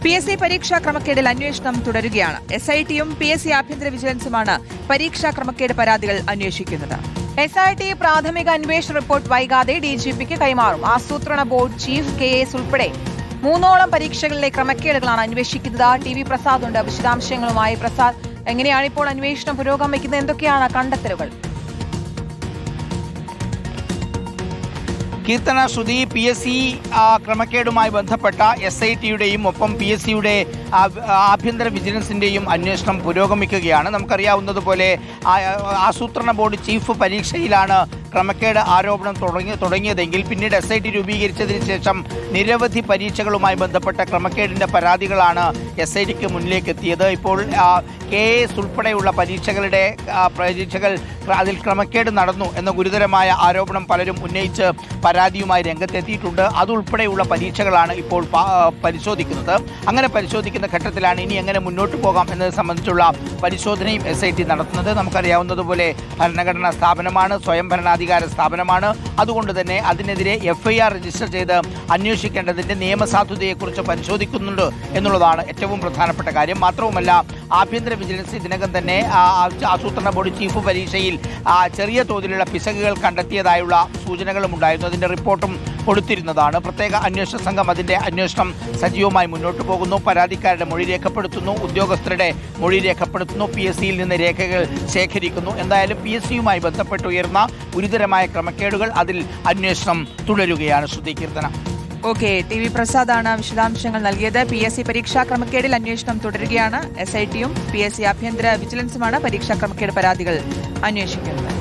PSC പരീക്ഷാ ക്രമക്കേടിൽ അന്വേഷണം തുടരുകയാണ്. SITയും PSC ആഭ്യന്തര വിജിലൻസുമാണ് പരീക്ഷാ ക്രമക്കേട് പരാതികൾ അന്വേഷിക്കുന്നത്. SIT പ്രാഥമിക അന്വേഷണ റിപ്പോർട്ട് വൈകാതെ DGPക്ക് കൈമാറും. ആസൂത്രണ ബോർഡ് ചീഫ് KS ഉൾപ്പെടെ 3ഓളം പരീക്ഷകളിലെ ക്രമക്കേടുകളാണ് അന്വേഷിക്കുന്നത്. TV പ്രസാദ് ഉണ്ട് വിശദാംശങ്ങളുമായി. പ്രസാദ്, എങ്ങനെയാണ് ഇപ്പോൾ അന്വേഷണം പുരോഗമിക്കുന്നത്? എന്തൊക്കെയാണ് കണ്ടെത്തലുകൾ? കീർത്തന, ശ്രുതി, PSC ക്രമക്കേടുമായി ബന്ധപ്പെട്ട SITയുടെയും ഒപ്പം PSCയുടെ ആഭ്യന്തര വിജിലൻസിന്റെയും അന്വേഷണം പുരോഗമിക്കുകയാണ്. നമുക്കറിയാവുന്നതുപോലെ ആസൂത്രണ ബോർഡ് ചീഫ് പരീക്ഷയിലാണ് ക്രമക്കേട് ആരോപണം തുടങ്ങിയതെങ്കിൽ പിന്നീട് SIT രൂപീകരിച്ചതിന് ശേഷം നിരവധി പരീക്ഷകളുമായി ബന്ധപ്പെട്ട ക്രമക്കേടിന്റെ പരാതികളാണ് SITക്ക് മുന്നിലേക്ക് എത്തിയത്. ഇപ്പോൾ KS ഉൾപ്പെടെയുള്ള പരീക്ഷകൾ അതിൽ ക്രമക്കേട് നടന്നു എന്ന ഗുരുതരമായ ആരോപണം പലരും ഉന്നയിച്ച് പരാതിയുമായി രംഗത്തെത്തിയിട്ടുണ്ട്. അതുൾപ്പെടെയുള്ള പരീക്ഷകളാണ് ഇപ്പോൾ പരിശോധിക്കുന്നത്. അങ്ങനെ പരിശോധിക്കുന്ന ഘട്ടത്തിലാണ് ഇനി എങ്ങനെ മുന്നോട്ട് പോകാം എന്നത് സംബന്ധിച്ചുള്ള പരിശോധനയും SIT നടത്തുന്നത്. നമുക്കറിയാവുന്നതുപോലെ ഭരണഘടനാ സ്ഥാപനമാണ്, സ്വയം ഭരണാധികാര സ്ഥാപനമാണ്. അതുകൊണ്ട് തന്നെ അതിനെതിരെ FIR രജിസ്റ്റർ ചെയ്ത് അന്വേഷിക്കേണ്ടതിൻ്റെ നിയമസാധുതയെക്കുറിച്ച് പരിശോധിക്കുന്നുണ്ട് എന്നുള്ളതാണ് ഏറ്റവും പ്രധാനപ്പെട്ട കാര്യം. മാത്രവുമല്ല, ആഭ്യന്തര വിജിലൻസ് ഇതിനകം തന്നെ ആസൂത്രണ ബോർഡ് ചീഫ് പരീക്ഷയിൽ ചെറിയ തോതിലുള്ള പിശകുകൾ കണ്ടെത്തിയതായുള്ള സൂചനകളും ഉണ്ടായിരുന്നു. അതിൻ്റെ റിപ്പോർട്ടും കൊടുത്തിരുന്നതാണ്. പ്രത്യേക അന്വേഷണ സംഘം അതിൻ്റെ അന്വേഷണം സജീവമായി മുന്നോട്ട് പോകുന്നു. പരാതിക്കാരുടെ മൊഴി രേഖപ്പെടുത്തുന്നു, ഉദ്യോഗസ്ഥരുടെ മൊഴി രേഖപ്പെടുത്തുന്നു, PSCയിൽ നിന്ന് രേഖകൾ ശേഖരിക്കുന്നു. എന്തായാലും PSCയുമായി ബന്ധപ്പെട്ട് ഉയർന്ന ഗുരുതരമായ ക്രമക്കേടുകൾ അതിൽ അന്വേഷണം തുടരുകയാണ്. ശ്രുതി, കീർത്തന. ഓക്കെ, TV പ്രസാദാണ് വിശദാംശങ്ങൾ നൽകിയത്. PSC പരീക്ഷാ ക്രമക്കേടിൽ അന്വേഷണം തുടരുകയാണ്. SITയും PSC ആഭ്യന്തര വിജിലൻസുമാണ് പരീക്ഷാ ക്രമക്കേട് പരാതികൾ അന്വേഷിക്കുന്നത്.